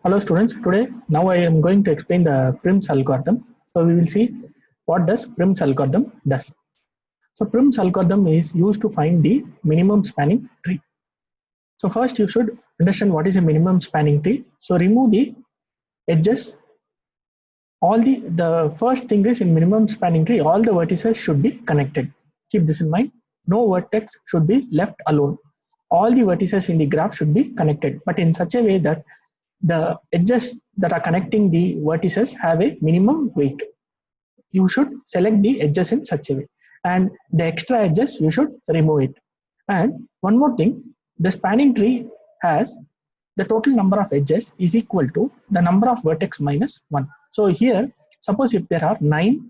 Hello students, today now I am going to explain the Prim's algorithm. So we will see what does Prim's algorithm does. So Prim's algorithm is used to find the minimum spanning tree. So first you should understand what is a minimum spanning tree. So remove the edges. All the first thing is in minimum spanning tree, all the vertices should be connected. Keep this in mind. No vertex should be left alone. All the vertices in the graph should be connected, but in such a way that the edges that are connecting the vertices have a minimum weight. You should select the edges in such a way, and the extra edges you should remove it. And one more thing, the spanning tree has the total number of edges is equal to the number of vertex minus 1. So here, suppose if there are 9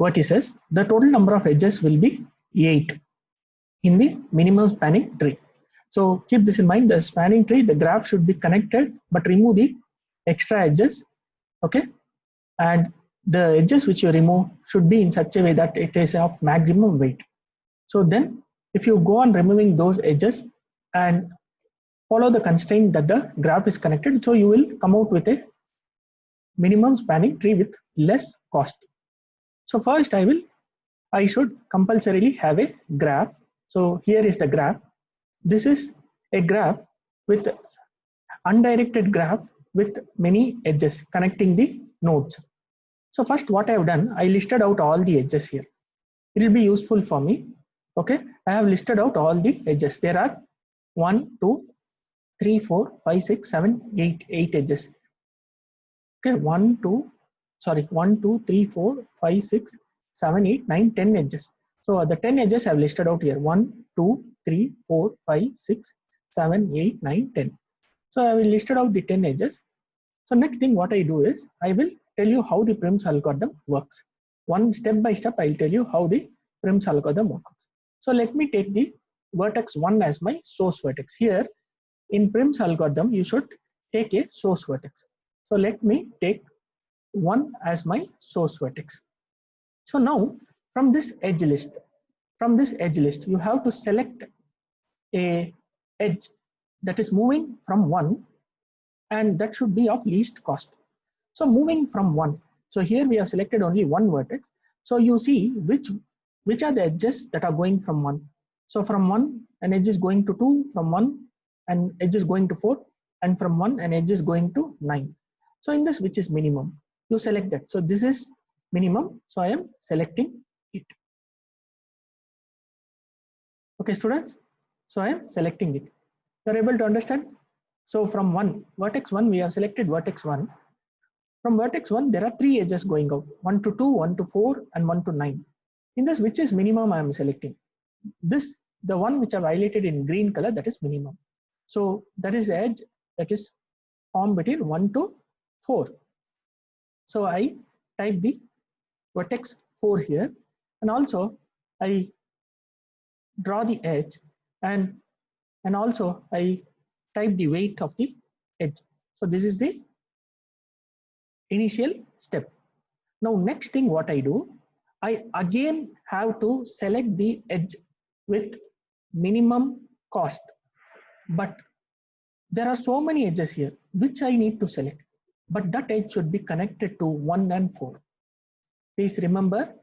vertices, the total number of edges will be 8 in the minimum spanning tree. So keep this in mind, the spanning tree, the graph should be connected, but remove the extra edges, okay? And the edges which you remove should be in such a way that it is of maximum weight. So then if you go on removing those edges and follow the constraint that the graph is connected, so you will come out with a minimum spanning tree with less cost. So first I should compulsorily have a graph. So here is the graph. This is a graph with undirected graph with many edges connecting the nodes. So first what I have done, I listed out all the edges here. It will be useful for me. Okay, I have listed out all the edges. There are 1, 2, 3, 4, 5, 6, 7, 8 edges. Okay, 1, 2, 3, 4, 5, 6, 7, 8, 9, 10 edges. So the 10 edges I have listed out here. 1, 2, 3, 4, 5, 6, 7, 8, 9, 10. So I will listed out the 10 edges. So next thing what I do is I will tell you how the Prim's algorithm works. One step by step I will tell you how the Prim's algorithm works. So let me take the vertex 1 as my source vertex. Here in Prim's algorithm you should take a source vertex. So let me take 1 as my source vertex. So now from this edge list you have to select a edge that is moving from 1, and that should be of least cost. So moving from 1, so here we have selected only one vertex. So you see which are the edges that are going from 1. So from 1 an edge is going to 2, from 1 an edge is going to 4, and from 1 an edge is going to 9. So in this, which is minimum, you select that. So this is minimum, so I am selecting it. Okay students, so I am selecting it. You are able to understand? So from vertex 1 we have selected vertex 1. From vertex 1 there are 3 edges going out, 1 to 2, 1 to 4 and 1 to 9. In this, which is minimum, I am selecting this, the one which I have highlighted in green color, that is minimum. So that is the edge that is formed between 1 to 4. So I type the vertex 4 here, and also I draw the edge, and also I type the weight of the edge. So this is the initial step. Now next thing what I do, I again have to select the edge with minimum cost, but there are so many edges here which I need to select, but that edge should be connected to 1 and 4. Please remember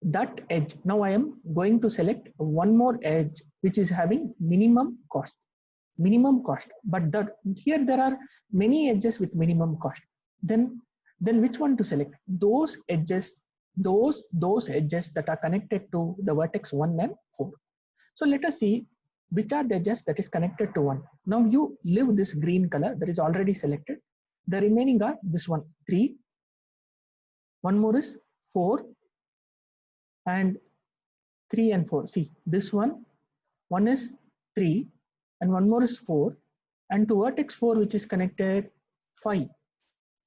that edge. Now I am going to select one more edge which is having minimum cost, but here there are many edges with minimum cost. Then which one to select? Those edges, those edges that are connected to the vertex 1 and 4. So let us see which are the edges that is connected to 1. Now you leave this green color that is already selected. The remaining are this one, 3, one more is 4, and 3 and 4. See this one is 3 and one more is 4, and to vertex 4 which is connected 5.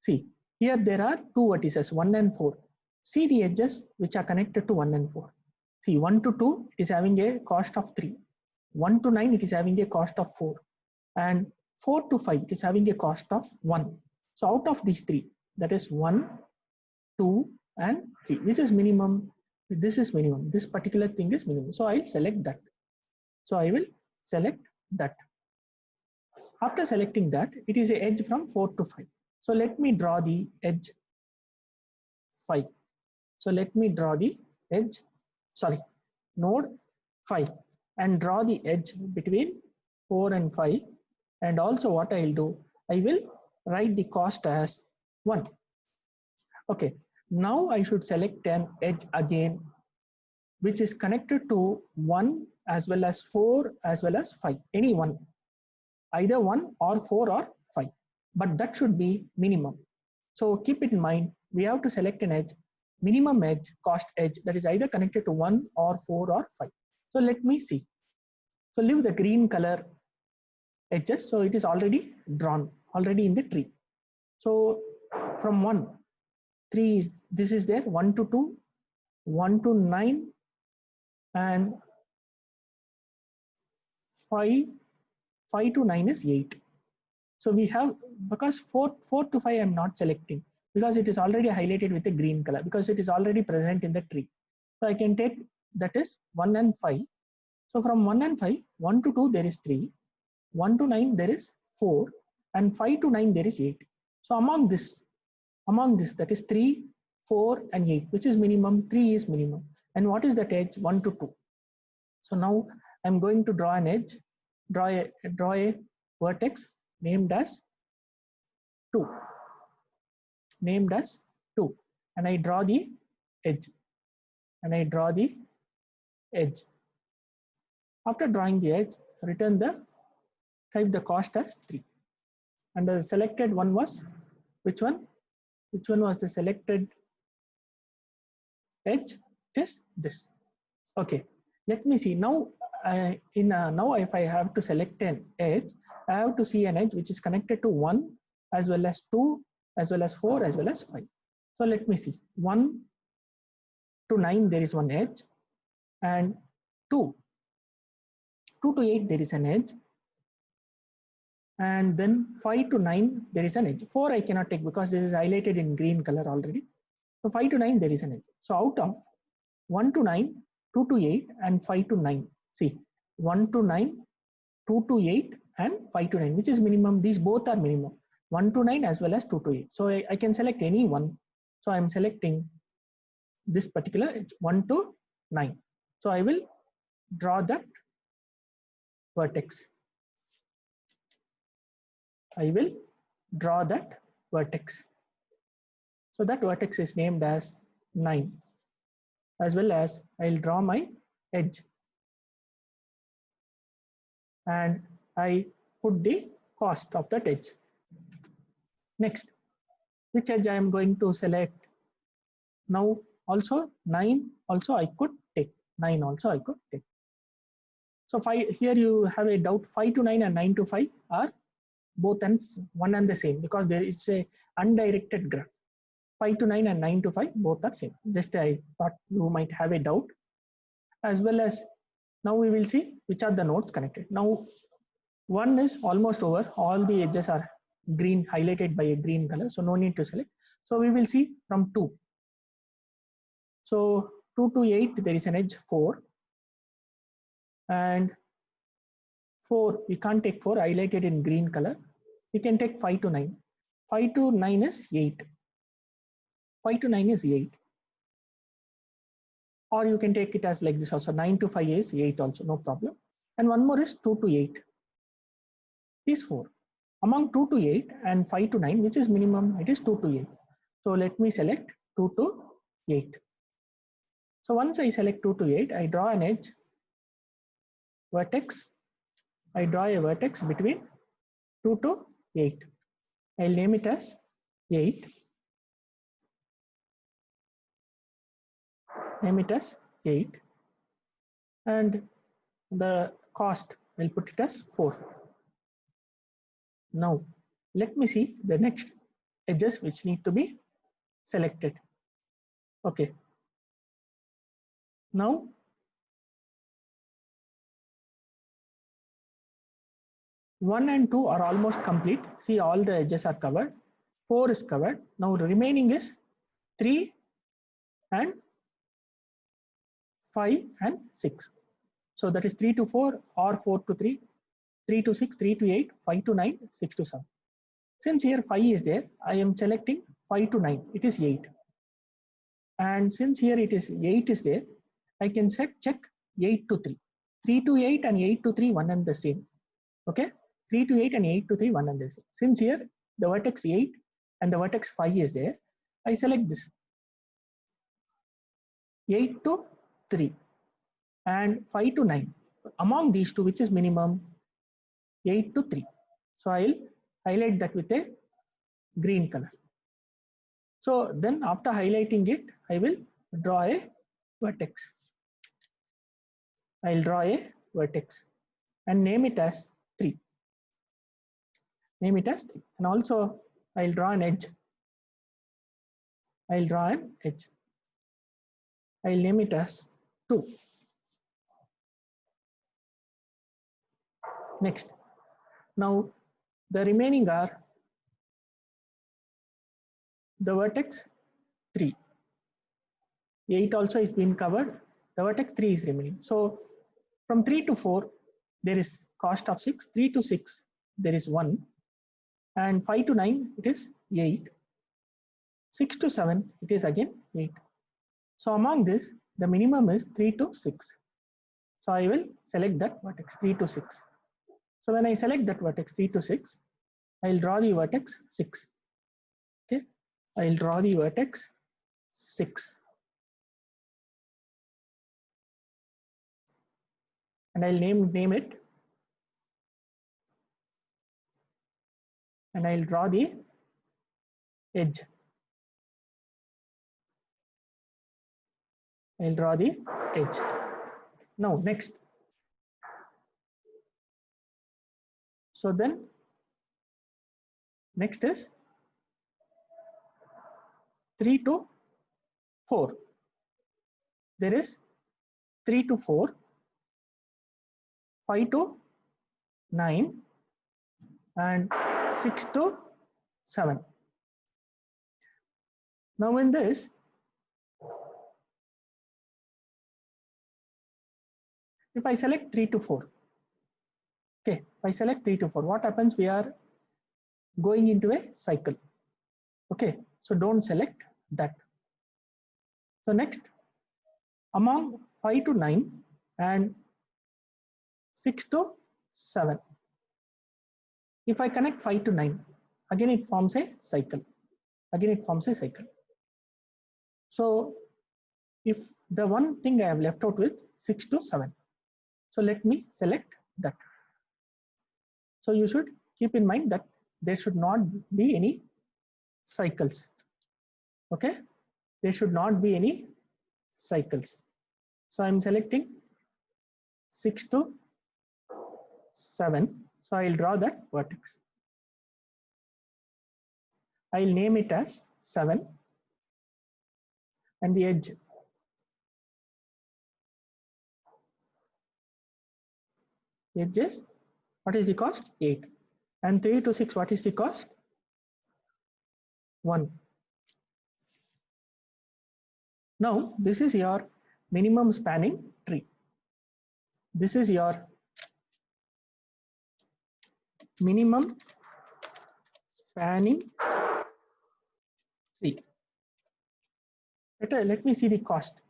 See here there are 2 vertices, 1 and 4. See the edges which are connected to 1 and 4. See 1 to 2 is having a cost of 3, 1 to 9 it is having a cost of 4, and 4 to 5 it is having a cost of 1. So out of these 3, that is 1, 2 and 3, which is minimum? This is minimum, this particular thing is minimum, so I'll select that. So I will select that. After selecting that, it is a edge from 4 to 5. So let me draw the edge 5. So let me draw the edge, sorry, node 5 and draw the edge between 4 and 5. And also what I'll do, I will write the cost as 1. Okay, now I should select an edge again which is connected to 1 as well as 4 as well as 5, any one, either 1 or 4 or 5, but that should be minimum. So keep it in mind, we have to select an edge, minimum edge, cost edge, that is either connected to 1 or 4 or 5. So let me see. So leave the green color edges, so it is already drawn, already in the tree. So from 1, 3 is, this is there, 1 to 2, 1 to 9, and 5 to 9 is 8. So we have, because 4 to 5 I am not selecting because it is already highlighted with a green color because it is already present in the tree. So I can take, that is 1 and 5. So from 1 and 5, 1 to 2 there is 3, 1 to 9 there is 4, and 5 to 9 there is 8. So among this that is 3, 4 and 8, which is minimum, 3 is minimum. And what is that edge? 1 to 2. So now I'm going to draw an edge, draw a vertex named as 2, and I draw the edge, After drawing the edge, return the, type the cost as 3. And the selected one was, which one? Which one was the selected edge? It is this. Okay, let me see. Now, now if I have to select an edge, I have to see an edge which is connected to 1 as well as 2 as well as 4 as well as 5. So let me see. 1 to 9 there is one edge, and 2 to 8 there is an edge, and then 5 to 9 there is an edge. 4 I cannot take because this is highlighted in green color already. So 5 to 9 there is an edge. So out of 1 to 9, 2 to 8 and 5 to 9, see 1 to 9, 2 to 8 and 5 to 9, which is minimum. These both are minimum, 1 to 9 as well as 2 to 8. So I can select any one. So I'm selecting this particular edge, 1 to 9. So I will draw that vertex. I will draw that vertex. So that vertex is named as 9, as well as I'll draw my edge. And I put the cost of that edge. Next, which edge I am going to select? Now also 9 also I could take. 9 also I could take. So 5, here you have a doubt, 5 to 9 and 9 to 5 are both ends one and the same because there is a undirected graph. 5 to 9 and 9 to 5 both are same. Just I thought you might have a doubt. As well as now we will see which are the nodes connected. Now 1 is almost over. All the edges are green, highlighted by a green color. So no need to select. So we will see from 2. So 2 to 8 there is an edge 4. And 4, we can't take 4, highlighted in green color. We can take 5 to 9. 5 to 9 is 8. 5 to 9 is 8. Or you can take it as like this also. 9 to 5 is 8 also, no problem. And one more is 2 to 8 is 4. Among 2 to 8 and 5 to 9, which is minimum, it is 2 to 8. So let me select 2 to 8. So once I select 2 to 8, I draw an edge, vertex. I draw a vertex between 2 to 8. I'll name it as 8. Name it as 8. And the cost, I'll put it as 4. Now, let me see the next edges which need to be selected. Okay. Now, one and 2 are almost complete. See, all the edges are covered. 4 is covered. Now, the remaining is 3 and 5 and 6. So that is 3 to 4 or 4 to 3. 3 to 6, 3 to 8, 5 to 9, 6 to 7. Since here 5 is there, I am selecting 5 to 9, it is 8. And since here it is 8 is there, I can check 8 to 3. 3 to 8 and 8 to 3, one and the same. Okay, 3 to 8 and 8 to 3, one and the same. Since here the vertex 8 and the vertex 5 is there, I select this 8 to 3 and 5 to 9. Among these two, which is minimum? 8 to 3. So I'll highlight that with a green color. So then after highlighting it, I will draw a vertex. I'll draw a vertex and name it as 3. Name it as 3. And also I'll draw an edge. I'll draw an edge. I'll name it as 2. Next. Now the remaining are the vertex 3. 8 also is being covered. The vertex 3 is remaining. So from 3 to 4, there is cost of 6. 3 to 6, there is 1. And 5 to 9, it is 8. 6 to 7, it is again 8. So among this, the minimum is 3 to 6. So I will select that vertex 3 to 6. So when I select that vertex 3 to 6, I'll draw the vertex 6. Okay, I'll draw the vertex 6. And I'll name it. And I'll draw the edge. I'll draw the edge. Now next. So then next is 3 to 4. There is 3 to 4, 5 to 9, and 6 to 7. Now in this, if I select 3 to 4, okay, if I select 3 to 4, what happens? We are going into a cycle. Okay, so don't select that. So next, among 5 to 9 and 6 to 7, if I connect 5 to 9, again it forms a cycle. Again it forms a cycle. So if the one thing I have left out with 6 to 7, so let me select that. So you should keep in mind that there should not be any cycles. Okay, there should not be any cycles. So I'm selecting 6 to 7. So I'll draw that vertex. I'll name it as 7 and the edge. Edge is, what is the cost? 8. And 3 to 6, what is the cost? 1. Now this is your minimum spanning tree. This is your minimum spanning tree. Let me see the cost.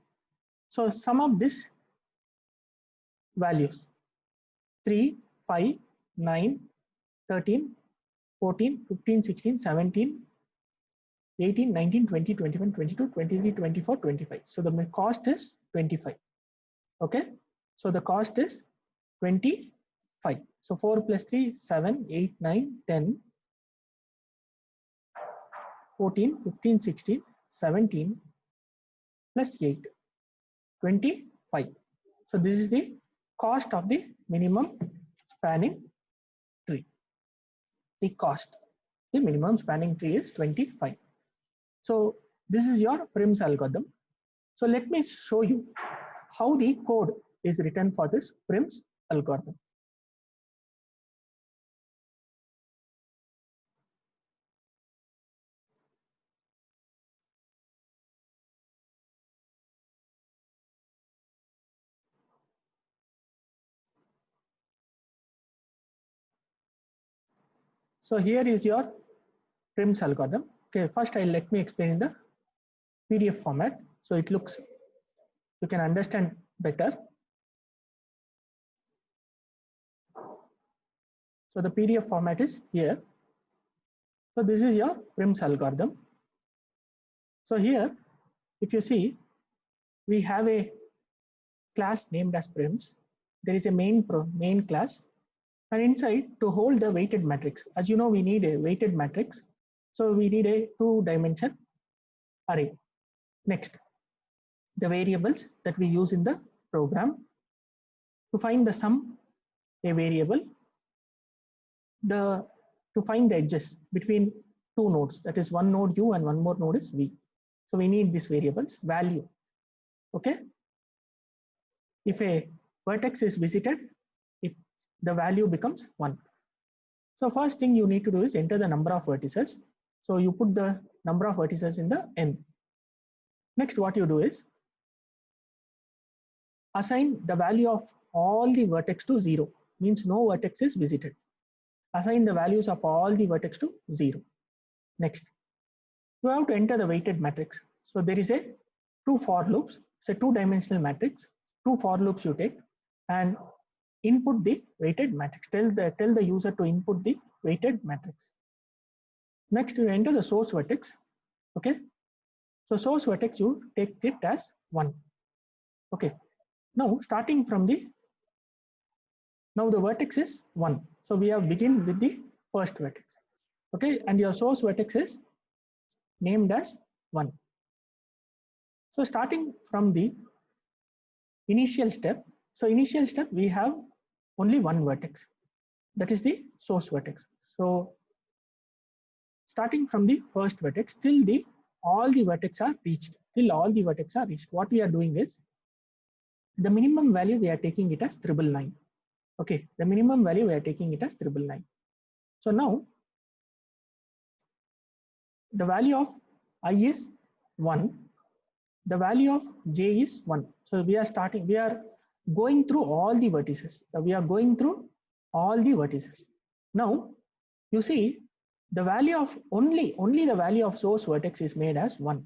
So sum of this values 3, 5, 9, 13, 14, 15, 16, 17, 18, 19, 20, 21, 22, 23, 24, 25. So the cost is 25. Okay. So the cost is 25. So 4 plus 3, 7, 8, 9, 10, 14, 15, 16, 17 plus 8, 25. So this is the cost of the minimum spanning tree. The cost, the minimum spanning tree is 25. So this is your Prim's algorithm. So let me show you how the code is written for this Prim's algorithm. So here is your Prim's algorithm. Okay, first let me explain in the PDF format, so it looks, you can understand better. So the PDF format is here. So this is your Prim's algorithm. So here, if you see, we have a class named as Prims. There is a main class, and inside, to hold the weighted matrix. As you know, we need a weighted matrix. So we need a 2-dimensional array. Next, the variables that we use in the program. To find the sum, a variable. To find the edges between two nodes, that is one node u and one more node is v. So we need these variables, value. Okay. If a vertex is visited, the value becomes 1. So first thing you need to do is enter the number of vertices. So you put the number of vertices in the n. Next, what you do is assign the value of all the vertex to 0, means no vertex is visited. Assign the values of all the vertex to 0. Next, you have to enter the weighted matrix. So there is a 2 for loops. It's a 2-dimensional matrix. 2 for loops you take and input the weighted matrix. Tell the user to input the weighted matrix. Next, you enter the source vertex. Okay. So source vertex, you take it as 1. Okay. Now starting from now the vertex is 1. So we have begin with the first vertex. Okay. And your source vertex is named as 1. So starting from the initial step, we have only one vertex, that is the source vertex. So starting from the first vertex till all the vertex are reached, what we are doing is the minimum value we are taking it as 999. Okay, the minimum value we are taking it as 999. So now the value of I is 1, the value of j is 1. So we are going through all the vertices. Now you see the value of only the value of source vertex is made as 1.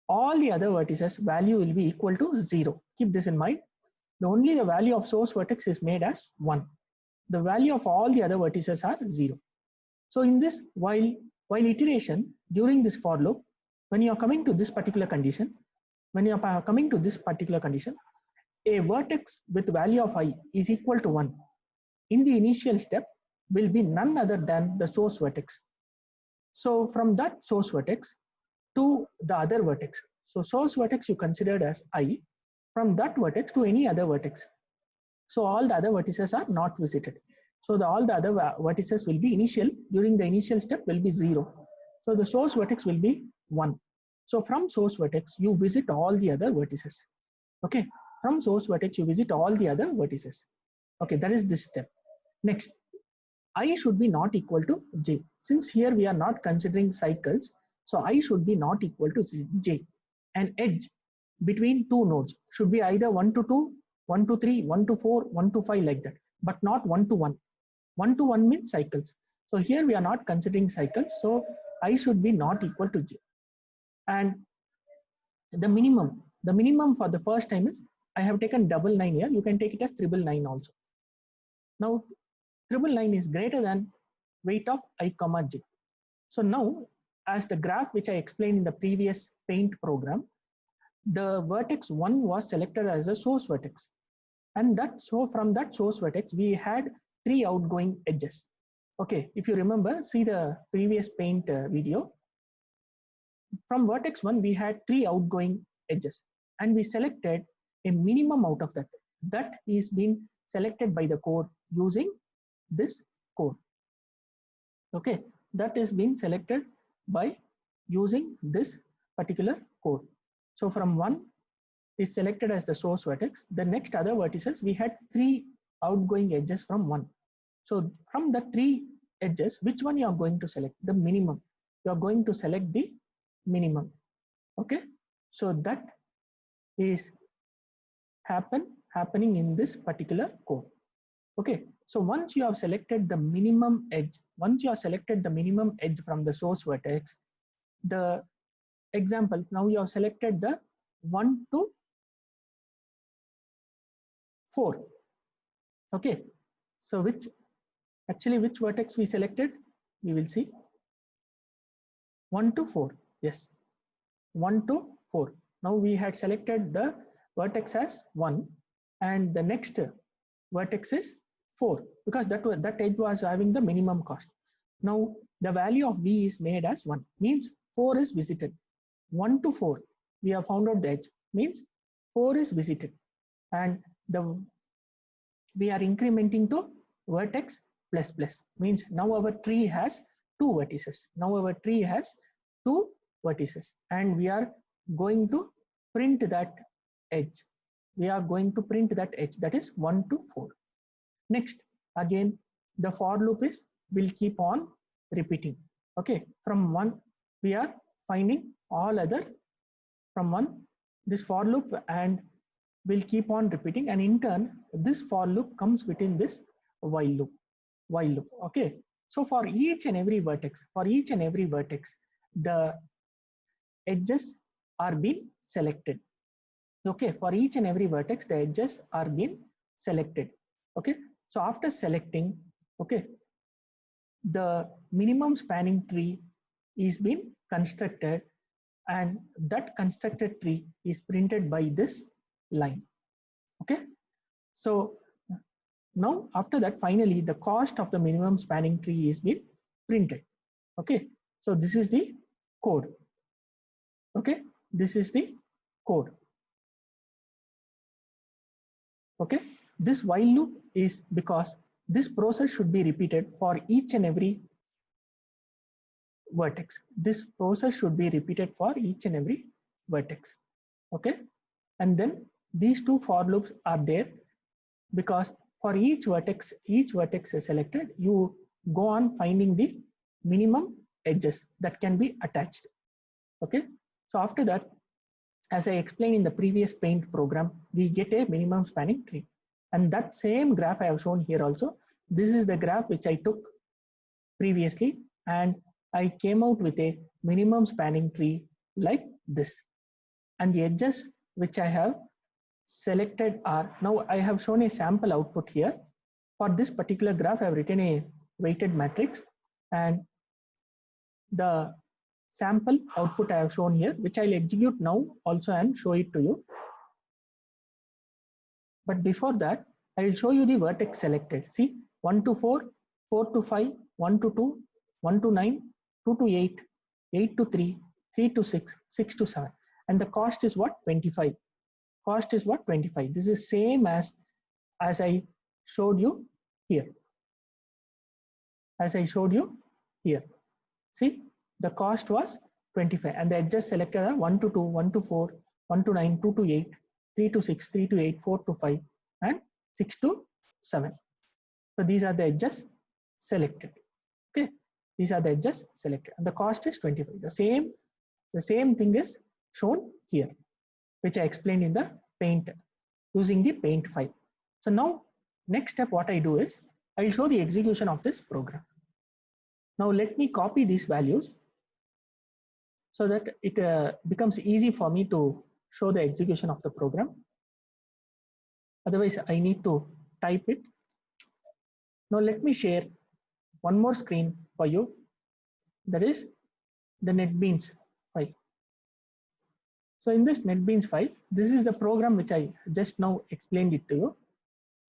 All the other vertices value will be equal to 0. Keep this in mind. Only the value of source vertex is made as 1. The value of all the other vertices are 0. So in this, while iteration during this for loop, when you are coming to this particular condition, a vertex with value of I is equal to 1 in the initial step will be none other than the source vertex. So from that source vertex to the other vertex. So source vertex you considered as I, from that vertex to any other vertex. So all the other vertices are not visited. So all the other vertices will be during the initial step will be 0. So the source vertex will be 1. So from source vertex you visit all the other vertices. Okay, from source vertex you visit all the other vertices. Okay, that is this step. Next, I should be not equal to j. Since here we are not considering cycles, so I should be not equal to j. An edge between two nodes should be either 1 to 2, 1 to 3, 1 to 4, 1 to 5 like that, but not 1 to 1. 1 to 1 means cycles. So here we are not considering cycles, so I should be not equal to j. And the minimum for the first time is, I have taken 999 here, you can take it as 999 also. Now 999 is greater than weight of I comma j. So now, as the graph which I explained in the previous paint program, the vertex 1 was selected as a source vertex, and from that source vertex we had 3 outgoing edges. Okay, if you remember, see the previous paint video. From vertex 1 we had 3 outgoing edges, and we selected a minimum out of that. That is being selected by the code using this code. Okay, that is being selected by using this particular code. So from 1 is selected as the source vertex. The next other vertices, we had 3 outgoing edges from 1. So from the 3 edges, which one you are going to select? The minimum. You are going to select the minimum. Okay, so that is happening in this particular code. Okay, So once you have selected the minimum edge, once you have selected the minimum edge from the source vertex, the example, now you have selected the 1 to 4. Okay, so which vertex we selected? We will see 1 to 4. Yes, 1 to 4. Now we had selected the vertex as 1, and the next vertex is 4, because that edge was having the minimum cost. Now the value of v is made as 1, means 4 is visited. 1 to 4 we have found out the edge, means 4 is visited, and we are incrementing to vertex plus plus, means now our tree has 2 vertices. Now our tree has 2 vertices, and we are going to print that edge. We are going to print that edge, that is 1 to 4. Next, again the for loop will keep on repeating. Okay, from 1 we are finding all other from 1, this for loop, and will keep on repeating, and in turn this for loop comes within this while loop. Okay, so for each and every vertex, the edges are being selected. Okay, for each and every vertex the edges are being selected. Okay, so after selecting, okay, the minimum spanning tree is being constructed, and that constructed tree is printed by this line. Okay, so now after that, finally the cost of the minimum spanning tree is being printed. Okay, so this is the code. Okay, this is the code. Okay, this while loop is because this process should be repeated for each and every vertex. This process should be repeated for each and every vertex. Okay, and then these two for loops are there, because for each vertex is selected, you go on finding the minimum edges that can be attached. Okay, so after that, as I explained in the previous paint program, we get a minimum spanning tree, and that same graph I have shown here also. This is the graph which I took previously, and I came out with a minimum spanning tree like this, and the edges which I have selected are, now I have shown a sample output here. For this particular graph I have written a weighted matrix, and the sample output I have shown here, which I'll execute now also and show it to you. But before that, I will show you the vertex selected. See, 1 to 4, 4 to 5, 1 to 2, 1 to 9, 2 to 8, 8 to 3, 3 to 6, 6 to 7, and the cost is what? 25. Cost is what? 25. This is same as I showed you here. As I showed you here. See, the cost was 25, and the edges selected are 1 to 2, 1 to 4, 1 to 9, 2 to 8, 3 to 6, 3 to 8, 4 to 5, and 6 to 7. So these are the edges selected. Okay, these are the edges selected, and the cost is 25. The same thing is shown here, which I explained in the paint using the paint file. So now next step what I do is I will show the execution of this program. Now let me copy these values so that it becomes easy for me to show the execution of the program. Otherwise I need to type it. Now let me share one more screen for you, that is the NetBeans file. So in this NetBeans file, this is the program which I just now explained it to you.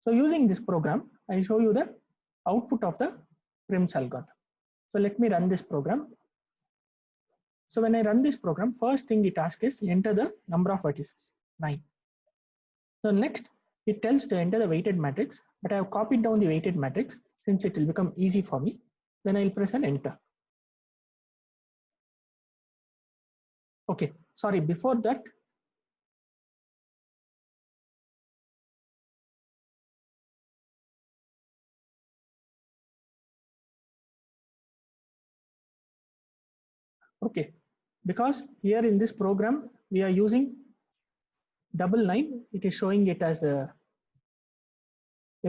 So using this program, I will show you the output of the PRIMS algorithm. So let me run this program. So when I run this program, first thing it asks is enter the number of vertices, 9. So next it tells to enter the weighted matrix, but I have copied down the weighted matrix since it will become easy for me. Then I will press an enter. Okay, sorry, before that, okay, because here in this program we are using 99, it is showing it as a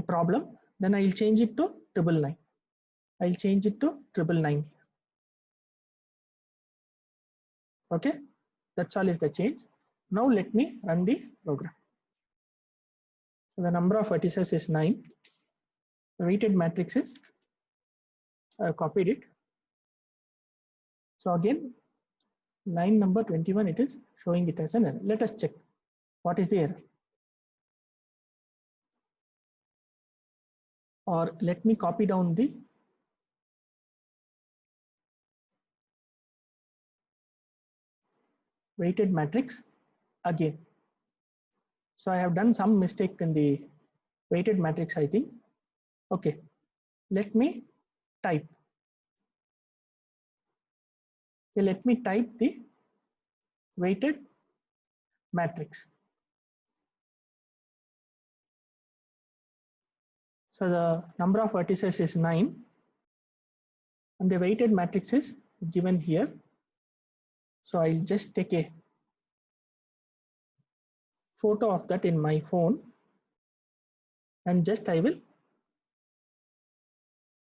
problem. then I'll change it to 999. I'll change it to 999. Okay, that's all is the change. Now let me run the program. So the number of vertices is 9. The weighted matrix is, I copied it. So again, line number 21, it is showing it as an error. Let us check what is the error. Or let me copy down the weighted matrix again. So I have done some mistake in the weighted matrix, I think. Okay, let me type. Okay, let me type the weighted matrix. So the number of vertices is 9 and the weighted matrix is given here. So I'll just take a photo of that in my phone and just I will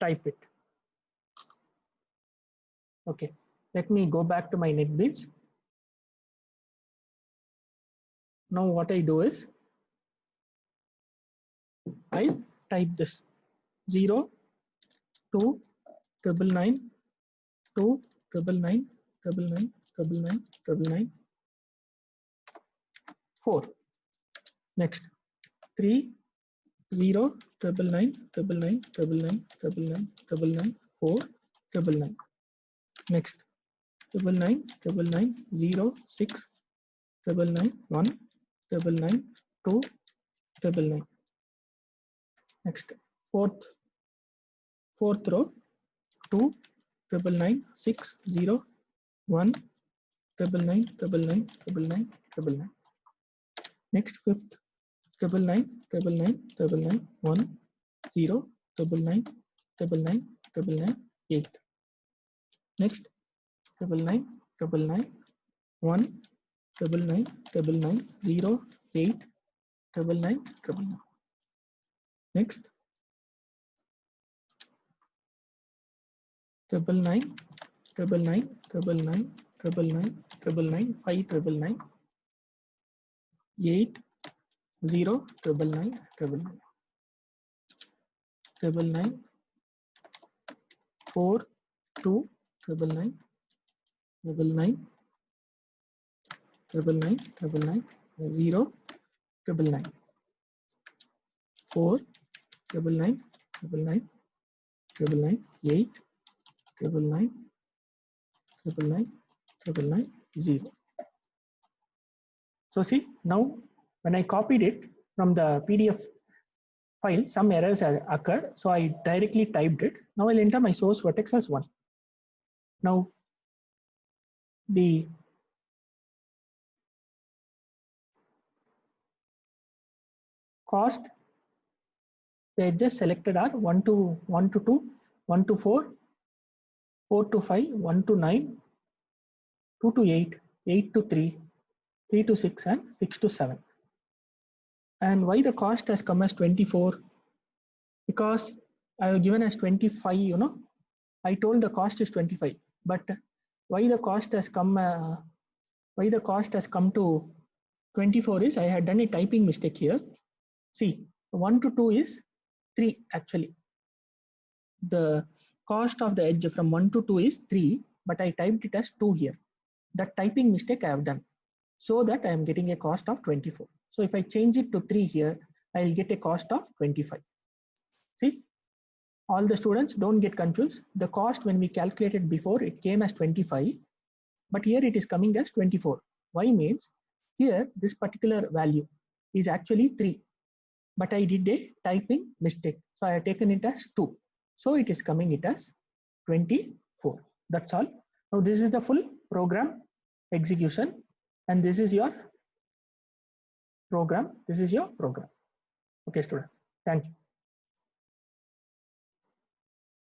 type it. Okay, let me go back to my NetBeans. Now what I do is I type this 0, 2, 999, 2, 999, 999, 999, 999, 4. Next 3, 0, 999, 999, 999, 999, 4, 999. Next 999, 999, 0, 6, 999, 1, 999, 2, 999. Next fourth row 2, 999, 6, 0, 1, 999, 999, 999, 999. Next fifth 999, 999, 999, 1, 0, 999, 999, 999, 8. Next 999, 999, 1, 999, 999, 0, 8, 999, 999. Next 999, 999, 999, 999, 999, 5, 999, 8, 0, 999, 999, 999, 4, 2, 999, 999, 999, 999, 0, 999, 4, 999, 999, 999, 8, 999, 999, 999, 0. So see, now when I copied it from the PDF file, some errors occurred. So I directly typed it. Now I'll enter my source vertex as 1. Now the cost, the edges selected are 1 to 2, 1 to 4, 4 to 5, 1 to 9, 2 to 8, 8 to 3, 3 to 6, and 6 to 7. And why the cost has come as 24? Because I have given as 25, you know, I told the cost is 25, but why the cost has come to 24 is I had done a typing mistake here. See, 1 to 2 is 3 actually. The cost of the edge from 1 to 2 is 3, but I typed it as 2 here. That typing mistake I have done, so that I am getting a cost of 24. So if I change it to 3 here, I will get a cost of 25. See, all the students don't get confused. The cost when we calculated before, it came as 25, but here it is coming as 24. Why means here this particular value is actually 3, but I did a typing mistake. So I have taken it as 2. So it is coming it as 24. That's all. Now this is the full program execution, and this is your program. This is your program. Okay, students. Thank you.